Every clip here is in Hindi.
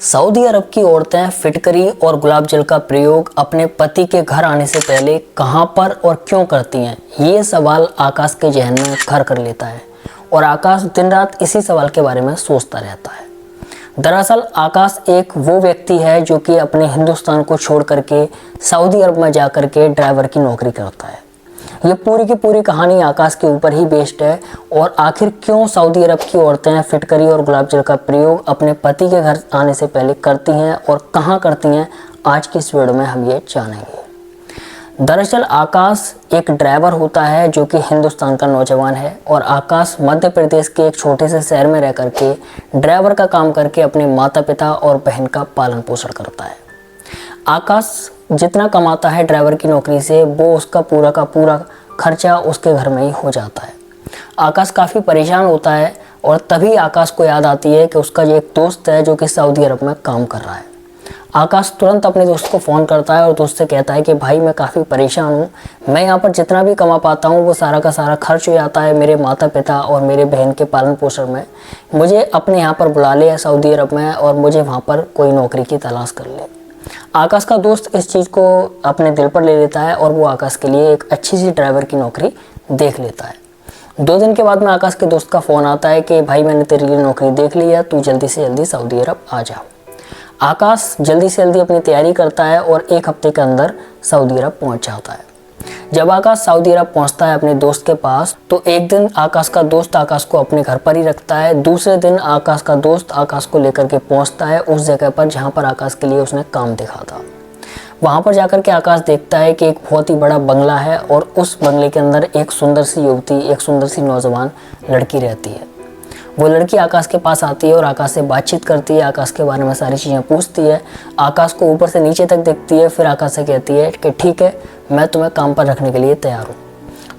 सऊदी अरब की औरतें फिटकरी और गुलाब जल का प्रयोग अपने पति के घर आने से पहले कहां पर और क्यों करती हैं, ये सवाल आकाश के जहन में घर कर लेता है और आकाश दिन रात इसी सवाल के बारे में सोचता रहता है। दरअसल आकाश एक वो व्यक्ति है जो कि अपने हिंदुस्तान को छोड़ करके सऊदी अरब में जा कर के ड्राइवर की नौकरी करता है। ये पूरी की पूरी कहानी आकाश के ऊपर ही बेस्ड है और आखिर क्यों सऊदी अरब की औरतें फिटकरी और गुलाब जल का प्रयोग अपने पति के घर आने से पहले करती हैं और कहाँ करती हैं, आज की इस वीडियो में हम ये जानेंगे। दरअसल आकाश एक ड्राइवर होता है जो कि हिंदुस्तान का नौजवान है और आकाश मध्य प्रदेश के एक छोटे से शहर में रह करके ड्राइवर का काम करके अपने माता पिता और बहन का पालन पोषण करता है। आकाश जितना कमाता है ड्राइवर की नौकरी से वो उसका पूरा का पूरा खर्चा उसके घर में ही हो जाता है। आकाश काफ़ी परेशान होता है और तभी आकाश को याद आती है कि उसका जो एक दोस्त है जो कि सऊदी अरब में काम कर रहा है। आकाश तुरंत अपने दोस्त को फ़ोन करता है और दोस्त से कहता है कि भाई मैं काफ़ी परेशान हूँ, मैं यहाँ पर जितना भी कमा पाता हूँ वो सारा का सारा खर्च हो जाता है मेरे माता पिता और मेरे बहन के पालन पोषण में। मुझे अपने यहाँ पर बुला ले सऊदी अरब में और मुझे वहाँ पर कोई नौकरी की तलाश कर ले। आकाश का दोस्त इस चीज़ को अपने दिल पर ले लेता है और वो आकाश के लिए एक अच्छी सी ड्राइवर की नौकरी देख लेता है। 2 दिन के बाद में आकाश के दोस्त का फ़ोन आता है कि भाई मैंने तेरे लिए नौकरी देख ली है, तू जल्दी से जल्दी सऊदी अरब आ जा। आकाश जल्दी से जल्दी अपनी तैयारी करता है और 1 हफ्ते के अंदर सऊदी अरब पहुंच जाता है। जब आकाश सऊदी अरब पहुंचता है अपने दोस्त के पास तो एक दिन आकाश का दोस्त आकाश को अपने घर पर ही रखता है। दूसरे दिन आकाश का दोस्त आकाश को लेकर के पहुंचता है उस जगह पर जहां पर आकाश के लिए उसने काम देखा था। वहां पर जाकर के आकाश देखता है कि एक बहुत ही बड़ा बंगला है और उस बंगले के अंदर एक सुंदर सी युवती, एक सुंदर सी नौजवान लड़की रहती है। वो लड़की आकाश के पास आती है और आकाश से बातचीत करती है, आकाश के बारे में सारी चीज़ें पूछती है, आकाश को ऊपर से नीचे तक देखती है, फिर आकाश से कहती है कि ठीक है मैं तुम्हें काम पर रखने के लिए तैयार हूँ।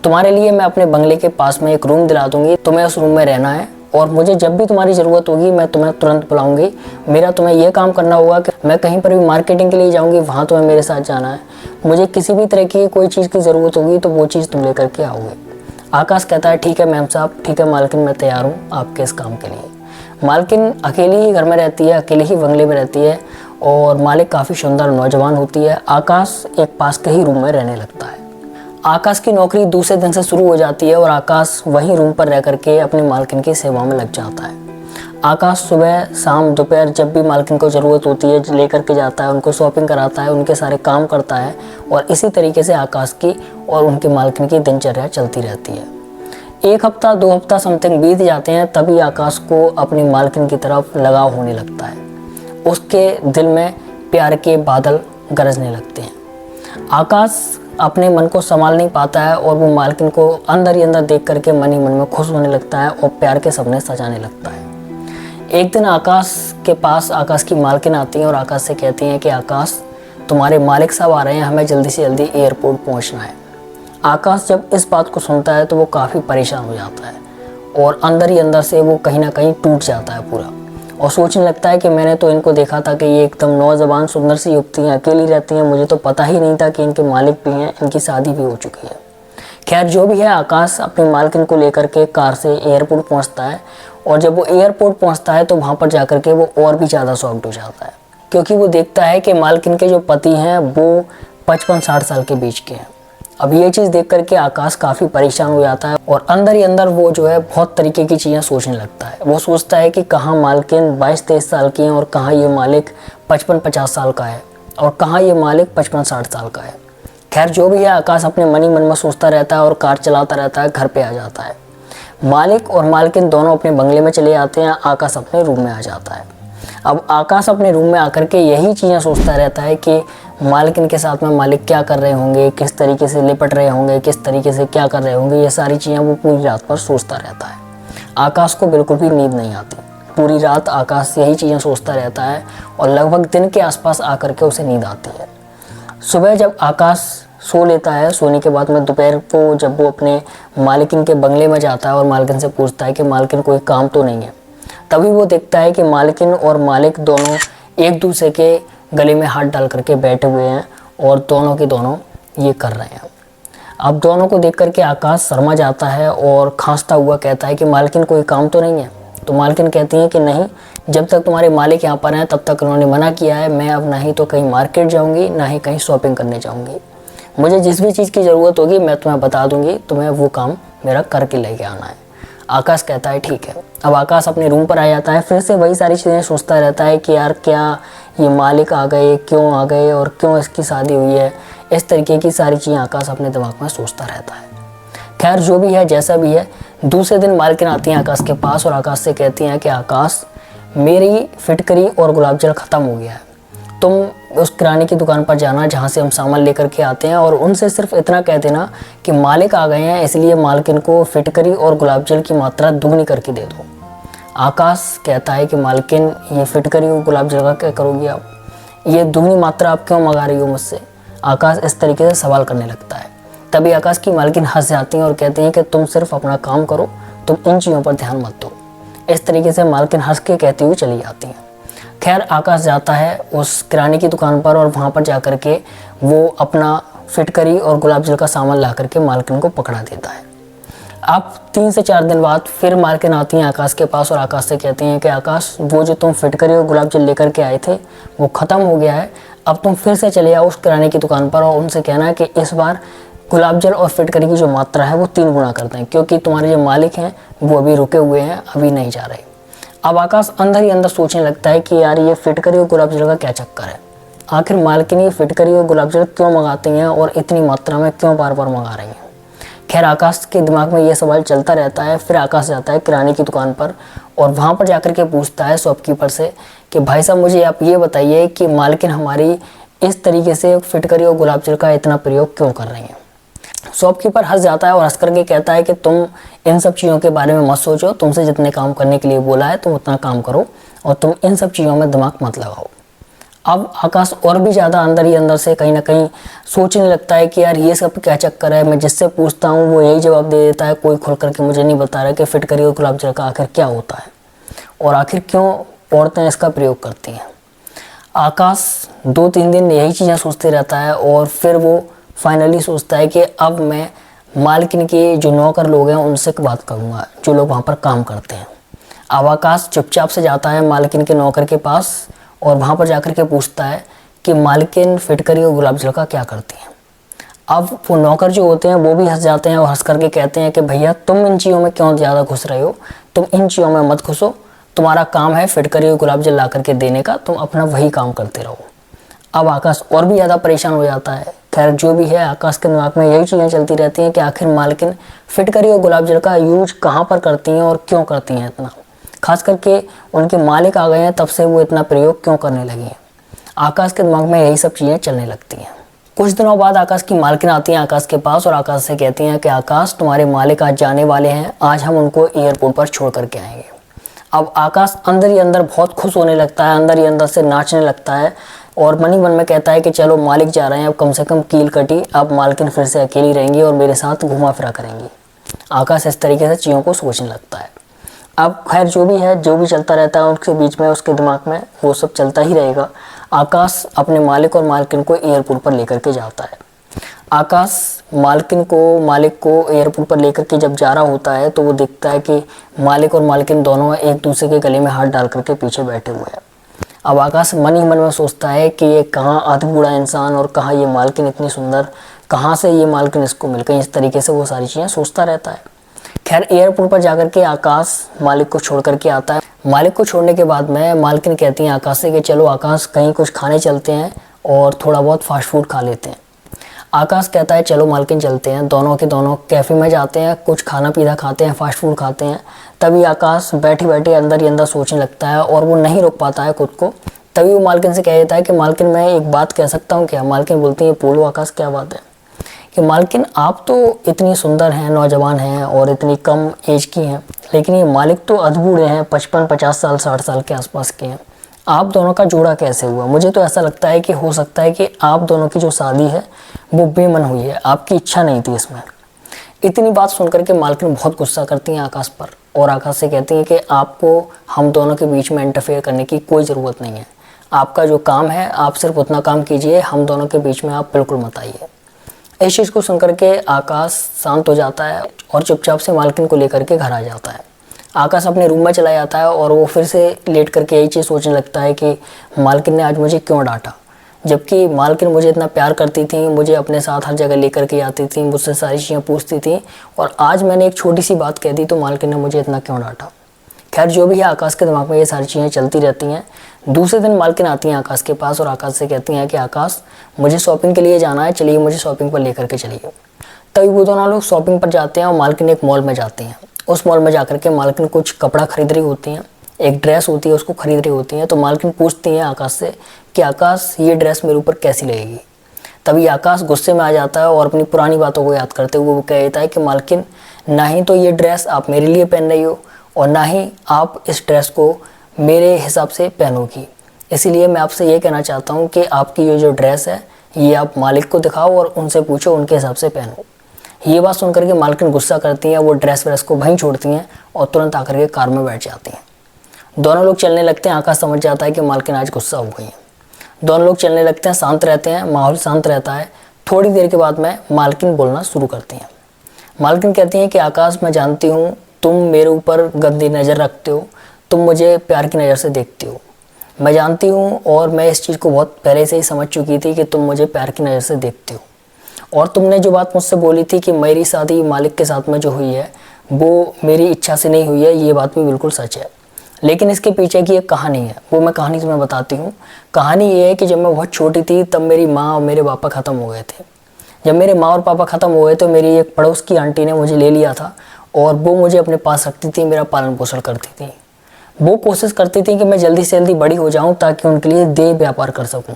तुम्हारे लिए मैं अपने बंगले के पास में एक रूम दिला दूँगी, तुम्हें उस रूम में रहना है और मुझे जब भी तुम्हारी ज़रूरत होगी मैं तुम्हें तुरंत बुलाऊँगी। मेरा तुम्हें यह काम करना होगा कि मैं कहीं पर भी मार्केटिंग के लिए जाऊँगी, वहाँ तुम्हें मेरे साथ जाना है। मुझे किसी भी तरह की कोई चीज़ की ज़रूरत होगी तो वो चीज़ तुम लेकर के आओगे। आकाश कहता है ठीक है मैम साहब, ठीक है मालकिन, मैं तैयार हूँ आपके इस काम के लिए। मालकिन अकेली ही घर में रहती है, अकेले ही बंगले में रहती है और मालिक काफ़ी सुंदर नौजवान होती है। आकाश एक पास के ही रूम में रहने लगता है। आकाश की नौकरी दूसरे दिन से शुरू हो जाती है और आकाश वहीं रूम पर रह करके अपने मालकिन की सेवा में लग जाता है। आकाश सुबह शाम दोपहर जब भी मालकिन को ज़रूरत होती है लेकर के जाता है, उनको शॉपिंग कराता है, उनके सारे काम करता है और इसी तरीके से आकाश की और उनके मालकिन की दिनचर्या चलती रहती है। 1 हफ्ता 2 हफ्ता समथिंग बीत जाते हैं, तभी आकाश को अपनी मालकिन की तरफ लगाव होने लगता है। उसके दिल में प्यार के बादल गरजने लगते हैं। आकाश अपने मन को संभाल नहीं पाता है और वो मालकिन को अंदर ही अंदर देख करके मन ही मन में खुश होने लगता है और प्यार के सपने सजाने लगता है। एक दिन आकाश के पास आकाश की मालकिन आती हैं और आकाश से कहती हैं कि आकाश तुम्हारे मालिक साहब आ रहे हैं, हमें जल्दी से जल्दी एयरपोर्ट पहुंचना है। आकाश जब इस बात को सुनता है तो वो काफ़ी परेशान हो जाता है और अंदर ही अंदर से वो कहीं ना कहीं टूट जाता है पूरा और सोचने लगता है कि मैंने तो इनको देखा था कि ये एकदम नौजवान सुंदर सी युवती हैं, अकेली रहती हैं, मुझे तो पता ही नहीं था कि इनके मालिक भी हैं, इनकी शादी भी हो चुकी है। खैर जो भी है, आकाश अपनी मालकिन को लेकर के कार से एयरपोर्ट पहुंचता है और जब वो एयरपोर्ट पहुंचता है तो वहाँ पर जाकर के वो और भी ज़्यादा शॉक्ड हो जाता है क्योंकि वो देखता है कि मालकिन के जो पति हैं वो 55-60 साल के बीच के हैं। अब ये चीज़ देख करके आकाश काफ़ी परेशान हो जाता है और अंदर ही अंदर वो जो है बहुत तरीके की चीज़ें सोचने लगता है। वो सोचता है कि कहाँ मालकिन 22-23 साल की हैं और कहाँ ये मालिक 55-50 साल का है और कहाँ ये मालिक 55-60 साल का है। खैर जो भी है, आकाश अपने मन ही मन में सोचता रहता है और कार चलाता रहता है। घर पे आ जाता है, मालिक और मालकिन दोनों अपने बंगले में चले जाते हैं, आकाश अपने रूम में आ जाता है। अब आकाश अपने रूम में आकर के यही चीज़ें सोचता रहता है कि मालकिन के साथ में मालिक क्या कर रहे होंगे, किस तरीके से लिपट रहे होंगे, किस तरीके से क्या कर रहे होंगे, ये सारी चीज़ें वो पूरी रात पर सोचता रहता है। आकाश को बिल्कुल भी नींद नहीं आती। पूरी रात आकाश यही चीज़ें सोचता रहता है और लगभग दिन के आसपास आकर के उसे नींद आती है। सुबह जब आकाश सो लेता है, सोने के बाद में दोपहर को जब वो अपने मालकिन के बंगले में जाता है और मालकिन से पूछता है कि मालकिन कोई काम तो नहीं है, तभी वो देखता है कि मालकिन और मालिक दोनों एक दूसरे के गले में हाथ डाल करके बैठे हुए हैं और दोनों के दोनों ये कर रहे हैं। अब दोनों को देख करके आकाश शर्मा जाता है और खांसता हुआ कहता है कि मालकिन कोई काम तो नहीं है। तो मालकिन कहती हैं कि नहीं, जब तक तुम्हारे मालिक यहाँ पर हैं तब तक उन्होंने मना किया है, मैं अब ना ही तो कहीं मार्केट जाऊँगी ना ही कहीं शॉपिंग करने जाऊँगी। मुझे जिस भी चीज़ की ज़रूरत होगी मैं तुम्हें बता दूँगी, तुम्हें वो काम मेरा करके लेके आना है। आकाश कहता है ठीक है। अब आकाश अपने रूम पर आ जाता है, फिर से वही सारी चीज़ें सोचता रहता है कि यार क्या ये मालिक आ गए, क्यों आ गए और क्यों इसकी शादी हुई है। इस तरीके की सारी चीज़ें आकाश अपने दिमाग में सोचता रहता है। खैर जो भी है जैसा भी है, दूसरे दिन मालकिन आती हैं आकाश के पास और आकाश से कहती हैं कि आकाश, मेरी फिटकरी और गुलाब जल ख़त्म हो गया है, तुम उस किराने की दुकान पर जाना जहाँ से हम सामान लेकर के आते हैं और उनसे सिर्फ इतना कह देना कि मालिक आ गए हैं, इसलिए मालकिन को फिटकरी और गुलाब जल की मात्रा दुगनी करके दे दो। आकाश कहता है कि मालकिन, ये फिटकरी और गुलाब जल का क्या करोगी आप, ये दुगनी मात्रा आप क्यों मंगा रही हो मुझसे। आकाश इस तरीके से सवाल करने लगता है। तभी आकाश की मालकिन हंस जाती हैं और कहती हैं कि तुम सिर्फ अपना काम करो, तुम इन चीज़ों पर ध्यान मत दो। इस तरीके से मालकिन हंस के कहती हुई चली जाती हैं। खैर आकाश जाता है उस किराने की दुकान पर और वहाँ पर जाकर के वो अपना फिटकरी और गुलाब जल का सामान ला करके मालकिन को पकड़ा देता है। अब 3 से 4 दिन बाद फिर मालकिन आती हैं आकाश के पास और आकाश से कहती हैं कि आकाश, वो जो तुम फिटकरी और गुलाब जल लेकर के आए थे वो ख़त्म हो गया है, अब तुम फिर से चले आओ उस किराने की दुकान पर और उनसे कहना है कि इस बार गुलाब जल और फिटकरी की जो मात्रा है वो 3 गुना कर दें, क्योंकि तुम्हारे जो मालिक हैं वो अभी रुके हुए हैं, अभी नहीं जा रहे। अब आकाश अंदर ही अंदर सोचने लगता है कि यार ये फिटकरी और गुलाब जल का क्या चक्कर है, आखिर मालकिन ये फिटकरी और गुलाब जल क्यों मंगाती हैं और इतनी मात्रा में क्यों बार बार मंगा रही हैं। खैर आकाश के दिमाग में ये सवाल चलता रहता है। फिर आकाश जाता है किराने की दुकान पर और वहाँ पर जाकर के पूछता है शॉपकीपर से कि भाई साहब, मुझे आप ये बताइए कि मालकिन हमारी इस तरीके से फिटकरी और गुलाब जल का इतना प्रयोग क्यों कर रही हैं। शॉपकीपर हंस जाता है और हंस करके कहता है कि तुम इन सब चीज़ों के बारे में मत सोचो, तुमसे जितने काम करने के लिए बोला है तुम उतना काम करो और तुम इन सब चीज़ों में दिमाग मत लगाओ। अब आकाश और भी ज़्यादा अंदर ही अंदर से कहीं ना कहीं सोचने लगता है कि यार ये सब क्या चक्कर है, मैं जिससे पूछता हूँ वो यही जवाब दे देता है, कोई खुल करके मुझे नहीं बता रहा कि फिटकरी और गुलाब जल का आखिर क्या होता है और आखिर क्यों औरतें इसका प्रयोग करती हैं। आकाश 2-3 दिन यही चीज़ें सोचते रहता है और फिर वो फाइनली सोचता है कि अब मैं मालकिन के जो नौकर लोग हैं उनसे बात करूँगा, जो लोग वहाँ पर काम करते हैं। अब आकाश चुपचाप से जाता है मालकिन के नौकर के पास और वहाँ पर जाकर के पूछता है कि मालकिन फिटकरी और गुलाब जल का क्या करती हैं। अब वो नौकर जो होते हैं वो भी हंस जाते हैं और हंस करके कहते हैं कि भैया तुम इन चीज़ों में क्यों ज़्यादा घुस रहे हो, तुम इन चीज़ों में मत घुसो, तुम्हारा काम है फिटकरी और गुलाब जल ला करके देने का, तुम अपना वही काम करते रहो। अब आकाश और भी ज़्यादा परेशान हो जाता है। खैर जो भी है, आकाश के दिमाग में यही चीज़ें चलती रहती हैं कि आखिर मालकिन फिटकरी और गुलाब जल का यूज कहाँ पर करती हैं और क्यों करती हैं इतना, खास करके उनके मालिक आ गए हैं तब से वो इतना प्रयोग क्यों करने लगी हैं। आकाश के दिमाग में यही सब चीज़ें चलने लगती हैं। कुछ दिनों बाद आकाश की मालकिन आती हैं आकाश के पास और आकाश से कहती हैं कि आकाश, तुम्हारे मालिक आज जाने वाले हैं, आज हम उनको एयरपोर्ट पर छोड़ करके आएंगे। अब आकाश अंदर ही अंदर बहुत खुश होने लगता है, अंदर ही अंदर से नाचने लगता है और मन ही मन में कहता है कि चलो मालिक जा रहे हैं, अब कम से कम कील कटी, अब मालकिन फिर से अकेली रहेंगी और मेरे साथ घुमा फिरा करेंगी। आकाश इस तरीके से चीज़ों को सोचने लगता है। अब खैर जो भी है, जो भी चलता रहता है उसके बीच में, उसके दिमाग में वो सब चलता ही रहेगा। आकाश अपने मालिक और मालकिन को एयरपोर्ट पर लेकर के जाता है। आकाश मालिक को एयरपोर्ट पर लेकर के जब जा रहा होता है तो वो देखता है कि मालिक और मालकिन दोनों एक दूसरे के गले में हाथ डाल करके पीछे बैठे हुए हैं। अब आकाश मन ही मन में सोचता है कि ये कहाँ अधबूढ़ा इंसान और कहाँ ये मालकिन इतनी सुंदर, कहाँ से ये मालकिन इसको मिल गई। इस तरीके से वो सारी चीज़ें सोचता रहता है। खैर एयरपोर्ट पर जाकर के आकाश मालिक को छोड़ करके आता है। मालिक को छोड़ने के बाद में मालकिन कहती हैं आकाश से कि चलो आकाश, कहीं कुछ खाने चलते हैं और थोड़ा बहुत फास्ट फूड खा लेते हैं। आकाश कहता है चलो मालकिन चलते हैं। दोनों के दोनों कैफ़े में जाते हैं, कुछ खाना पीना खाते हैं, फास्ट फूड खाते हैं। तभी आकाश बैठे बैठे अंदर ही अंदर सोचने लगता है और वो नहीं रोक पाता है खुद को। तभी वो मालकिन से कह देता है कि मालकिन मैं एक बात कह सकता हूँ क्या। मालकिन बोलती है बोलो आकाश, क्या बात है। कि मालकिन आप तो इतनी सुंदर हैं, नौजवान हैं और इतनी कम एज की हैं, लेकिन ये मालिक तो अधबूढ़े हैं, 55-50 साल 60 साल के आसपास के हैं। आप दोनों का जोड़ा कैसे हुआ। मुझे तो ऐसा लगता है कि हो सकता है कि आप दोनों की जो शादी है वो बेमन हुई है, आपकी इच्छा नहीं थी इसमें। इतनी बात सुनकर के मालकिन बहुत गुस्सा करती हैं आकाश पर और आकाश से कहती हैं कि आपको हम दोनों के बीच में इंटरफेयर करने की कोई ज़रूरत नहीं है। आपका जो काम है आप सिर्फ उतना काम कीजिए, हम दोनों के बीच में आप बिल्कुल मत आइए। इस चीज़ को सुनकर के आकाश शांत हो जाता है और चुपचाप से मालकिन को लेकर के घर आ जाता है। आकाश अपने रूम में चला जाता है और वो फिर से लेट करके यही चीज़ सोचने लगता है कि मालकिन ने आज मुझे क्यों डांटा, जबकि मालकिन मुझे इतना प्यार करती थी, मुझे अपने साथ हर जगह लेकर के आती थी, मुझसे सारी चीज़ें पूछती थी, और आज मैंने एक छोटी सी बात कह दी तो मालकिन ने मुझे इतना क्यों डांटा। खैर जो भी है, आकाश के दिमाग में ये सारी चीज़ें चलती रहती हैं। दूसरे दिन मालकिन आती हैं आकाश के पास और आकाश से कहती हैं कि आकाश, मुझे शॉपिंग के लिए जाना है, चलिए मुझे शॉपिंग पर लेकर के चलिए। तभी वो दोनों लोग शॉपिंग पर जाते हैं और मालकिन एक मॉल में जाती हैं। उस मॉल में जाकर के मालकिन कुछ कपड़ा खरीद रही होती हैं, एक ड्रेस होती है उसको खरीद रही होती हैं। तो मालकिन पूछती हैं आकाश से कि आकाश, ये ड्रेस मेरे ऊपर कैसी लगेगी। तभी आकाश गुस्से में आ जाता है और अपनी पुरानी बातों को याद करते हुए वो कह देता है कि मालकिन, ना ही तो ये ड्रेस आप मेरे लिए पहन रही हो और ना ही आप इस ड्रेस को मेरे हिसाब से पहनोगी, इसीलिए मैं आपसे ये कहना चाहता हूँ कि आपकी ये जो ड्रेस है ये आप मालिक को दिखाओ और उनसे पूछो, उनके हिसाब से पहनो। ये बात सुनकर के मालकिन गुस्सा करती हैं, वो ड्रेस व्रेस को वहीं छोड़ती हैं और तुरंत आकर के कार में बैठ जाती हैं। दोनों लोग चलने लगते हैं। आकाश समझ जाता है कि मालकिन आज गुस्सा हो गई है। दोनों लोग चलने लगते हैं, शांत रहते हैं, माहौल शांत रहता है। थोड़ी देर के बाद में मालकिन बोलना शुरू करती हैं। मालकिन कहती हैं कि आकाश, मैं जानती हूँ तुम मेरे ऊपर गंदी नज़र रखते हो, तुम मुझे प्यार की नज़र से देखती हो, मैं जानती हूँ और मैं इस चीज़ को बहुत पहले से ही समझ चुकी थी कि तुम मुझे प्यार की नज़र से देखती हो। और तुमने जो बात मुझसे बोली थी कि मेरी शादी मालिक के साथ में जो हुई है वो मेरी इच्छा से नहीं हुई है, ये बात भी बिल्कुल सच है। लेकिन इसके पीछे की एक कहानी है, वो मैं कहानी तुम्हें बताती हूँ। कहानी ये है कि जब मैं बहुत छोटी थी तब मेरी माँ और मेरे पापा ख़त्म हो गए थे। जब मेरे माँ और पापा ख़त्म हो गए तो मेरी एक पड़ोस की आंटी ने मुझे ले लिया था और वो मुझे अपने पास रखती थी, मेरा पालन पोषण करती थी। वो कोशिश करती थी कि मैं जल्दी से जल्दी बड़ी हो जाऊँ ताकि उनके लिए देह व्यापार कर सकूँ।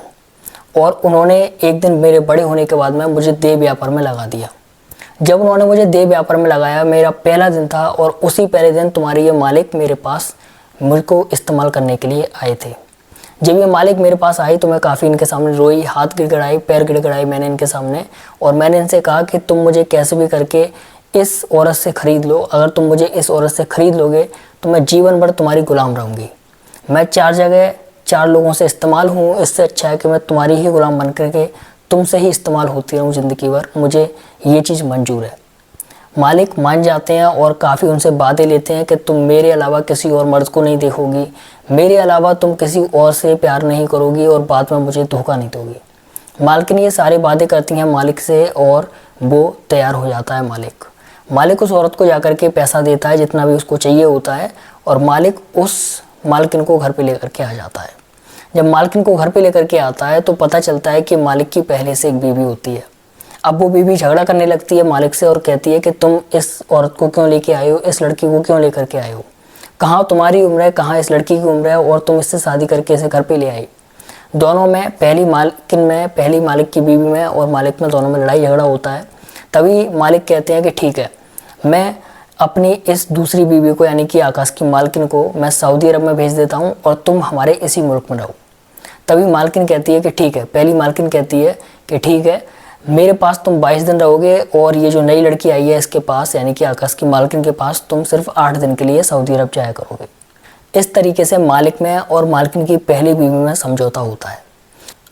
और उन्होंने एक दिन मेरे बड़े होने के बाद में मुझे देह व्यापार में लगा दिया। जब उन्होंने मुझे देह व्यापार में लगाया, मेरा पहला दिन था और उसी पहले दिन तुम्हारे ये मालिक मेरे पास मुझको इस्तेमाल करने के लिए आए थे। जब ये मालिक मेरे पास आई तो मैं काफ़ी इनके सामने रोई, हाथ गिड़गड़ाई, पैर गिड़गड़ाई मैंने इनके सामने, और मैंने इनसे कहा कि तुम मुझे कैसे भी करके इस औरत से ख़रीद लो। अगर तुम मुझे इस औरत से ख़रीद लोगे तो मैं जीवन भर तुम्हारी गुलाम रहूँगी। मैं 4 जगह 4 लोगों से इस्तेमाल हूँ, इससे अच्छा है कि मैं तुम्हारी ही गुलाम बन करके तुमसे ही इस्तेमाल होती रहूँ ज़िंदगी भर, मुझे ये चीज़ मंजूर है। मालिक मान जाते हैं और काफ़ी उनसे वादे लेते हैं कि तुम मेरे अलावा किसी और मर्द को नहीं देखोगी, मेरे अलावा तुम किसी और से प्यार नहीं करोगी और बाद में मुझे धोखा नहीं दोगी। मालकिन ये सारे वादे करती हैं मालिक से और वो तैयार हो जाता है। मालिक उस औरत को जाकर के पैसा देता है जितना भी उसको चाहिए होता है और मालिक उस मालकिन को घर पे लेकर के आ जाता है। जब मालकिन को घर पे लेकर के आता है तो पता चलता है कि मालिक की पहले से एक बीवी होती है। अब वो बीवी झगड़ा करने लगती है मालिक से और कहती है कि तुम इस औरत को क्यों लेके आए हो, इस लड़की को क्यों लेकर के आए हो, कहाँ तुम्हारी उम्र है, कहाँ इस लड़की की उम्र है और तुम इससे शादी करके इसे घर पे ले आई। दोनों में, पहली मालिक की बीवी में और मालिक में, दोनों में लड़ाई झगड़ा होता है। तभी मालिक कहते हैं कि ठीक है, मैं अपनी इस दूसरी बीवी को यानी कि आकाश की मालकिन को मैं सऊदी अरब में भेज देता हूँ और तुम हमारे इसी मुल्क में रहो। तभी मालकिन कहती है कि ठीक है, पहली मालकिन कहती है कि ठीक है, मेरे पास तुम 22 दिन रहोगे और ये जो नई लड़की आई है इसके पास यानी कि आकाश की मालकिन के पास तुम सिर्फ 8 दिन के लिए सऊदी अरब जाया करोगे। इस तरीके से मालिक में और मालकिन की पहली बीवी में समझौता होता है।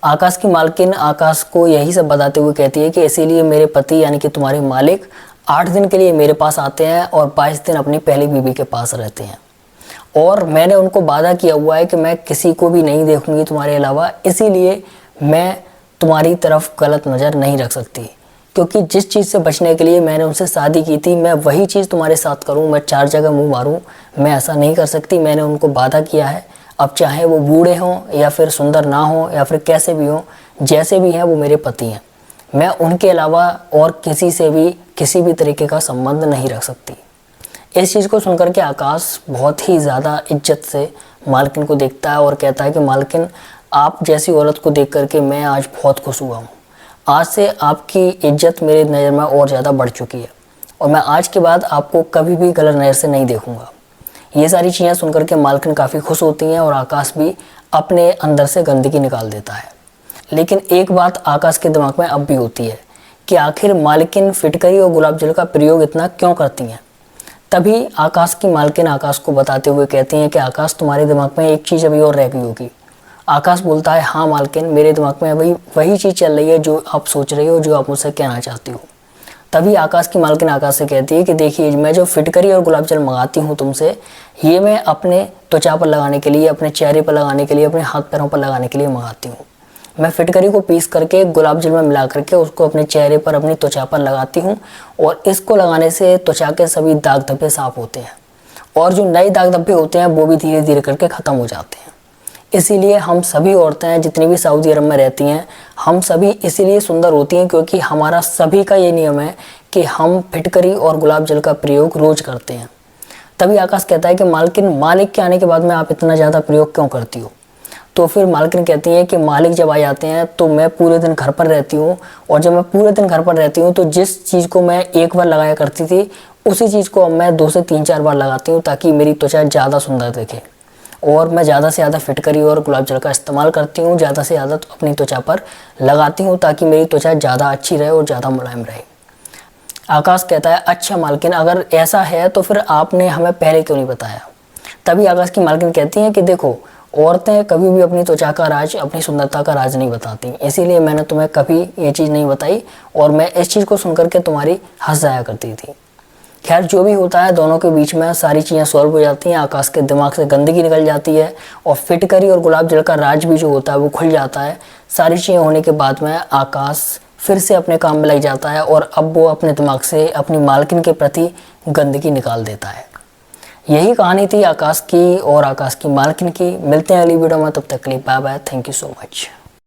आकाश की मालकिन आकाश को यही सब बताते हुए कहती है कि इसीलिए मेरे पति यानी कि तुम्हारे मालिक 8 दिन के लिए मेरे पास आते हैं और 22 दिन अपनी पहली बीवी के पास रहते हैं और मैंने उनको वादा किया हुआ है कि मैं किसी को भी नहीं देखूंगी तुम्हारे अलावा, इसीलिए मैं तुम्हारी तरफ गलत नज़र नहीं रख सकती, क्योंकि जिस चीज़ से बचने के लिए मैंने उनसे शादी की थी मैं वही चीज़ तुम्हारे साथ करूं, मैं 4 जगह मुंह मारूं, मैं ऐसा नहीं कर सकती। मैंने उनको वादा किया है, अब चाहे वो बूढ़े हों या फिर सुंदर ना हों या फिर कैसे भी हों, जैसे भी हैं वो मेरे पति हैं, मैं उनके अलावा और किसी से भी किसी भी तरीके का संबंध नहीं रख सकती। इस चीज़ को सुनकर के आकाश बहुत ही ज़्यादा इज्जत से मालकिन को देखता है और कहता है कि मालकिन, आप जैसी औरत को देख करके मैं आज बहुत खुश हुआ हूँ। आज से आपकी इज्जत मेरे नज़र में और ज़्यादा बढ़ चुकी है और मैं आज के बाद आपको कभी भी गलत नज़र से नहीं देखूँगा। ये सारी चीज़ें सुनकर के मालकिन काफ़ी खुश होती हैं और आकाश भी अपने अंदर से गंदगी निकाल देता है। लेकिन एक बात आकाश के दिमाग में अब भी होती है कि आखिर मालकिन फिटकरी और गुलाब जल का प्रयोग इतना क्यों करती हैं। तभी आकाश की मालकिन आकाश को बताते हुए कहती हैं कि आकाश, तुम्हारे दिमाग में एक चीज़ अभी और रह गई होगी। आकाश बोलता है, हाँ मालकिन, मेरे दिमाग में अभी वही चीज़ चल रही है जो आप सोच रही हो, जो आप मुझसे कहना चाहती हो। तभी आकाश की मालकिन आकाश से कहती है कि देखिए, मैं जो फिटकरी और गुलाब जल मंगाती हूँ तुमसे, ये मैं अपने त्वचा पर लगाने के लिए, अपने चेहरे पर लगाने के लिए, अपने हाथ पैरों पर लगाने के लिए मंगाती हूँ। मैं फिटकरी को पीस करके गुलाब जल में मिला करके उसको अपने चेहरे पर, अपनी त्वचा पर लगाती हूँ, और इसको लगाने से त्वचा के सभी दाग धब्बे साफ होते हैं, और जो नए दाग धब्बे होते हैं वो भी धीरे धीरे करके ख़त्म हो जाते हैं। इसीलिए हम सभी औरतें जितनी भी सऊदी अरब में रहती हैं, हम सभी इसीलिए सुंदर होती हैं क्योंकि हमारा सभी का ये नियम है कि हम फिटकरी और गुलाब जल का प्रयोग रोज़ करते हैं। तभी आकाश कहता है कि मालकिन, मालिक के आने के बाद में आप इतना ज़्यादा प्रयोग क्यों करती हो? तो फिर मालकिन कहती है कि मालिक जब आ जाते हैं तो मैं पूरे दिन घर पर रहती हूँ, और जब मैं पूरे दिन घर पर रहती हूँ तो जिस चीज़ को मैं एक बार लगाया करती थी, उसी चीज़ को अब मैं 2 से 3-4 बार लगाती हूँ, ताकि मेरी त्वचा ज़्यादा सुंदर दिखे। और मैं ज़्यादा से ज़्यादा फिटकरी और गुलाब जल का इस्तेमाल करती हूँ, ज़्यादा से ज़्यादा अपनी त्वचा पर लगाती हूँ, ताकि मेरी त्वचा ज़्यादा अच्छी रहे और ज़्यादा मुलायम रहे। आकाश कहता है, अच्छा मालकिन, अगर ऐसा है तो फिर आपने हमें पहले क्यों नहीं बताया? तभी आकाश की मालकिन कहती हैं कि देखो, औरतें कभी भी अपनी त्वचा का राज, अपनी सुंदरता का राज नहीं बताती, इसीलिए मैंने तुम्हें कभी ये चीज़ नहीं बताई, और मैं इस चीज़ को सुनकर के तुम्हारी हंस जाया करती थी। खैर, जो भी होता है, दोनों के बीच में सारी चीज़ें सॉल्व हो जाती हैं, आकाश के दिमाग से गंदगी निकल जाती है, और फिटकरी और गुलाब जल का राज भी जो होता है वो खुल जाता है। सारी चीज़ें होने के बाद में आकाश फिर से अपने काम में लग जाता है, और अब वो अपने दिमाग से अपनी मालकिन के प्रति गंदगी निकाल देता है। यही कहानी थी आकाश की और आकाश की मालकिन की। मिलते हैं अगली वीडियो में, तब तक के लिए bye bye, thank you so much.